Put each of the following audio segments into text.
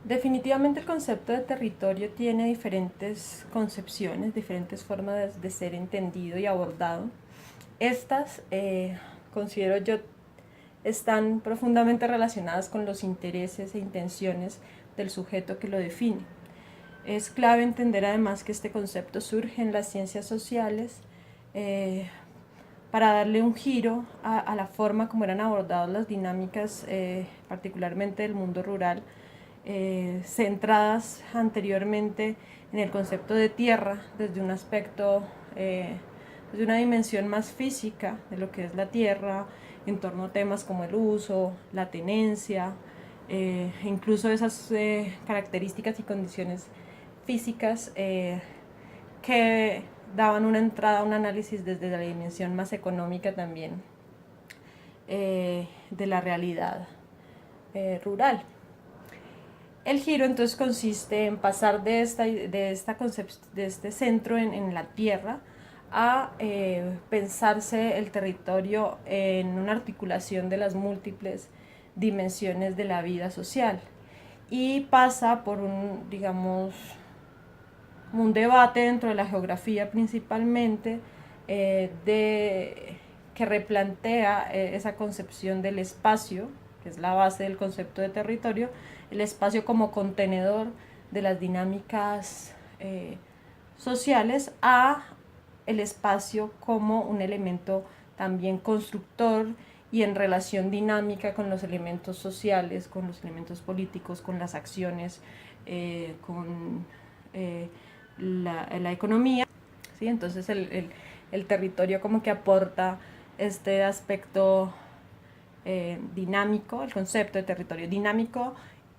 Definitivamente el concepto de territorio tiene diferentes concepciones, diferentes formas de ser entendido y abordado. Estas, considero yo, están profundamente relacionadas con los intereses e intenciones del sujeto que lo define. Es clave entender además que este concepto surge en las ciencias sociales para darle un giro a la forma como eran abordadas las dinámicas, particularmente del mundo rural, centradas anteriormente en el concepto de tierra desde un aspecto, desde una dimensión más física de lo que es la tierra, en torno a temas como el uso, la tenencia, incluso esas características y condiciones físicas que daban una entrada a un análisis desde la dimensión más económica también de la realidad rural. El giro entonces consiste en pasar de este centro en la tierra a pensarse el territorio en una articulación de las múltiples dimensiones de la vida social y pasa por digamos, un debate dentro de la geografía principalmente que replantea esa concepción del espacio, que es la base del concepto de territorio, el espacio como contenedor de las dinámicas sociales, a el espacio como un elemento también constructor y en relación dinámica con los elementos sociales, con los elementos políticos, con las acciones, con la economía. ¿Sí? Entonces el territorio como que aporta este aspecto dinámico, el concepto de territorio dinámico,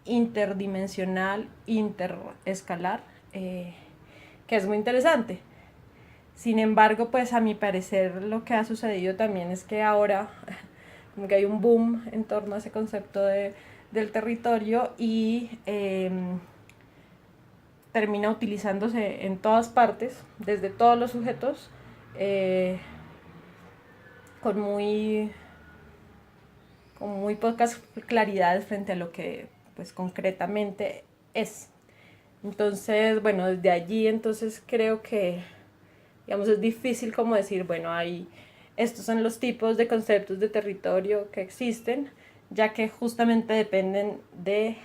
interdimensional, interescalar, que es muy interesante. Sin embargo, pues a mi parecer lo que ha sucedido también es que ahora como que hay un boom en torno a ese concepto del territorio y termina utilizándose en todas partes, desde todos los sujetos, eh, con, muy, con muy pocas claridades frente a lo que pues concretamente es. Entonces, bueno, desde allí entonces creo que, digamos, es difícil como decir, bueno, estos son los tipos de conceptos de territorio que existen, ya que justamente dependen de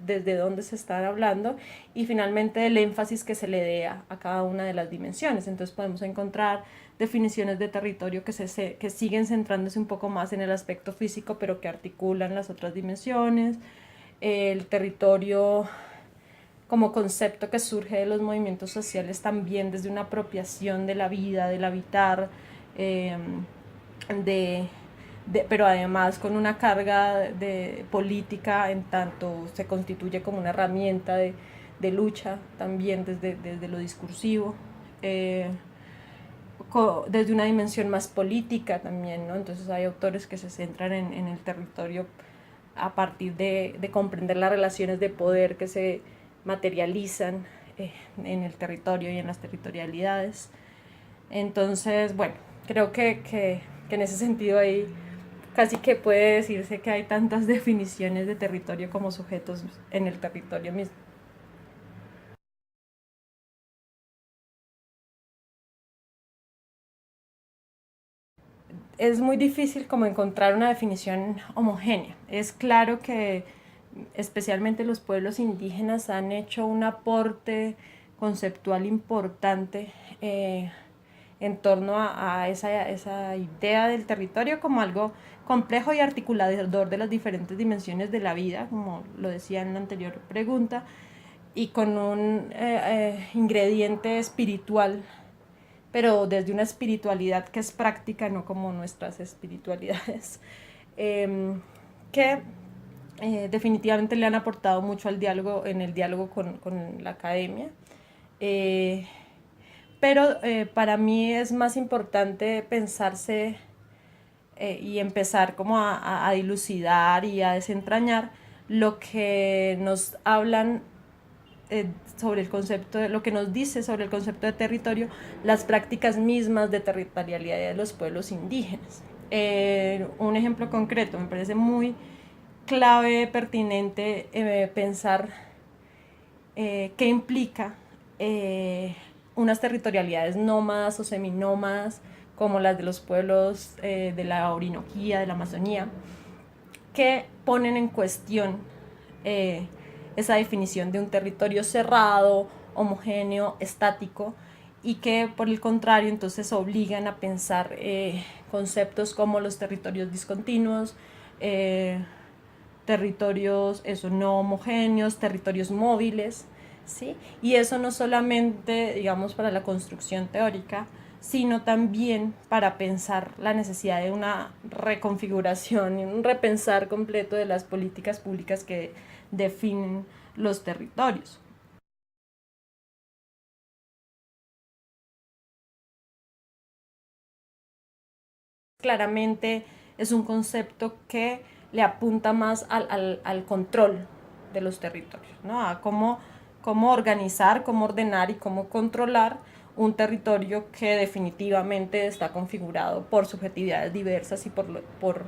desde dónde se está hablando y finalmente el énfasis que se le dé a cada una de las dimensiones. Entonces podemos encontrar definiciones de territorio que siguen centrándose un poco más en el aspecto físico, pero que articulan las otras dimensiones. El territorio como concepto que surge de los movimientos sociales también desde una apropiación de la vida, del habitar, eh, de, pero además con una carga de política en tanto se constituye como una herramienta de lucha también desde lo discursivo, desde una dimensión más política también, ¿no? Entonces hay autores que se centran en el territorio a partir de comprender las relaciones de poder que se materializan en el territorio y en las territorialidades. Entonces, bueno, creo que en ese sentido ahí casi que puede decirse que hay tantas definiciones de territorio como sujetos en el territorio mismo. Es muy difícil como encontrar una definición homogénea. Es claro que especialmente los pueblos indígenas han hecho un aporte conceptual importante en torno a esa idea del territorio como algo complejo y articulador de las diferentes dimensiones de la vida, como lo decía en la anterior pregunta, y con un ingrediente espiritual, pero desde una espiritualidad que es práctica, no como nuestras espiritualidades, que definitivamente le han aportado mucho al diálogo, en el diálogo con la academia. Eh, pero para mí es más importante pensarse y empezar como a dilucidar y a desentrañar lo que nos hablan sobre el concepto, lo que nos dice sobre el concepto de territorio, las prácticas mismas de territorialidad de los pueblos indígenas. Un ejemplo concreto, me parece muy clave, pertinente pensar ¿qué implica unas territorialidades nómadas o seminómadas como las de los pueblos de la Orinoquía, de la Amazonía, que ponen en cuestión esa definición de un territorio cerrado, homogéneo, estático, y que por el contrario entonces obligan a pensar conceptos como los territorios discontinuos, territorios no homogéneos, territorios móviles, ¿sí? Y eso no solamente, digamos, para la construcción teórica, sino también para pensar la necesidad de una reconfiguración y un repensar completo de las políticas públicas que definen los territorios. Claramente es un concepto que le apunta más al control de los territorios, ¿no? A cómo organizar, cómo ordenar y cómo controlar un territorio que definitivamente está configurado por subjetividades diversas y por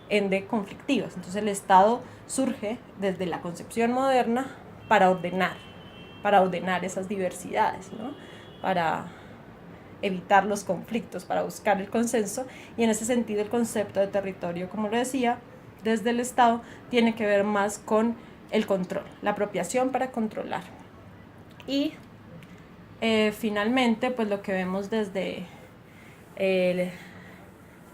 ende conflictivas. Entonces el Estado surge desde la concepción moderna para ordenar esas diversidades, ¿no? Para evitar los conflictos, para buscar el consenso, y en ese sentido el concepto de territorio, como lo decía, desde el Estado tiene que ver más con el control, la apropiación para controlar. Y finalmente, pues lo que vemos desde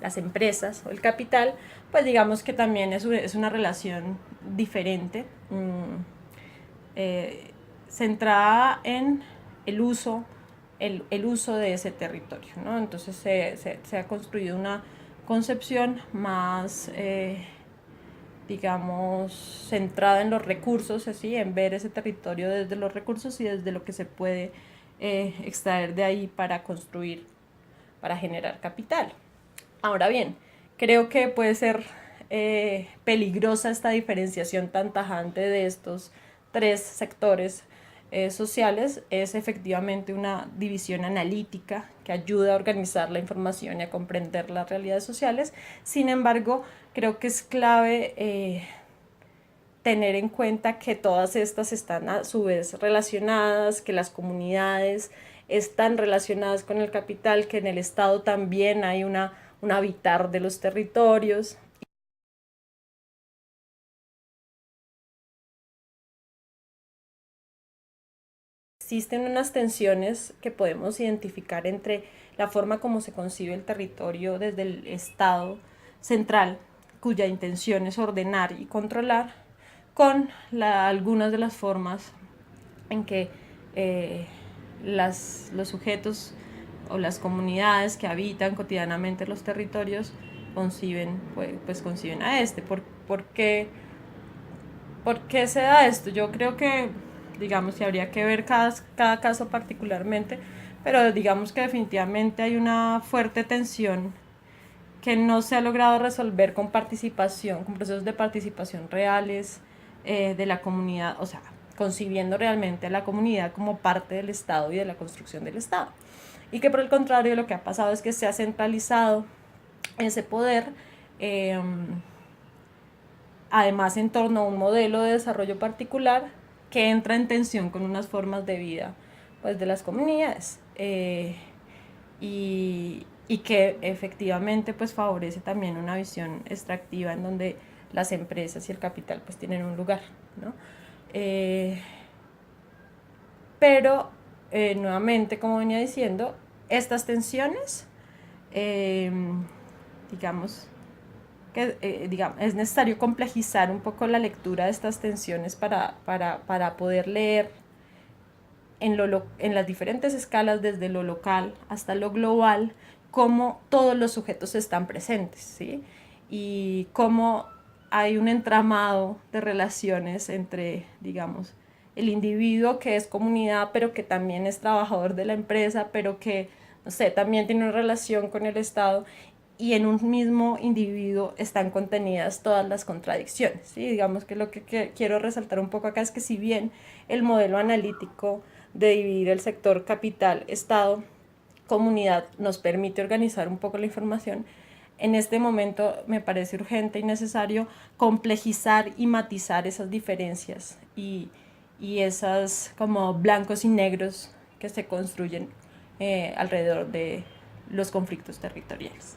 las empresas o el capital, pues digamos que también es una relación diferente, centrada en el uso de ese territorio, ¿no? Entonces se ha construido una concepción más, digamos, centrada en los recursos, así, en ver ese territorio desde los recursos y desde lo que se puede extraer de ahí para construir, para generar capital. Ahora bien, creo que puede ser peligrosa esta diferenciación tan tajante de estos tres sectores sociales. Es efectivamente una división analítica que ayuda a organizar la información y a comprender las realidades sociales. Sin embargo, creo que es clave tener en cuenta que todas estas están a su vez relacionadas, que las comunidades están relacionadas con el capital, que en el Estado también hay un habitar de los territorios. Existen unas tensiones que podemos identificar entre la forma como se concibe el territorio desde el Estado central, cuya intención es ordenar y controlar, con algunas de las formas en que los sujetos o las comunidades que habitan cotidianamente los territorios conciben, conciben a este. ¿Por qué se da esto? Yo creo que, digamos, si habría que ver cada caso particularmente, pero digamos que definitivamente hay una fuerte tensión que no se ha logrado resolver con participación, con procesos de participación reales de la comunidad, o sea, concibiendo realmente a la comunidad como parte del Estado y de la construcción del Estado. Y que por el contrario lo que ha pasado es que se ha centralizado ese poder, además en torno a un modelo de desarrollo particular que entra en tensión con unas formas de vida pues, de las comunidades. Y que efectivamente pues favorece también una visión extractiva en donde las empresas y el capital pues tienen un lugar, ¿no? Pero nuevamente, como venía diciendo, estas tensiones, digamos, es necesario complejizar un poco la lectura de estas tensiones para poder leer en las diferentes escalas, desde lo local hasta lo global, cómo todos los sujetos están presentes, ¿sí? Y cómo hay un entramado de relaciones entre, digamos, el individuo que es comunidad, pero que también es trabajador de la empresa, pero que, no sé, también tiene una relación con el Estado, y en un mismo individuo están contenidas todas las contradicciones, ¿sí? Digamos que lo que quiero resaltar un poco acá es que si bien el modelo analítico de dividir el sector capital, Estado, comunidad nos permite organizar un poco la información, en este momento me parece urgente y necesario complejizar y matizar esas diferencias y esas como blancos y negros que se construyen alrededor de los conflictos territoriales.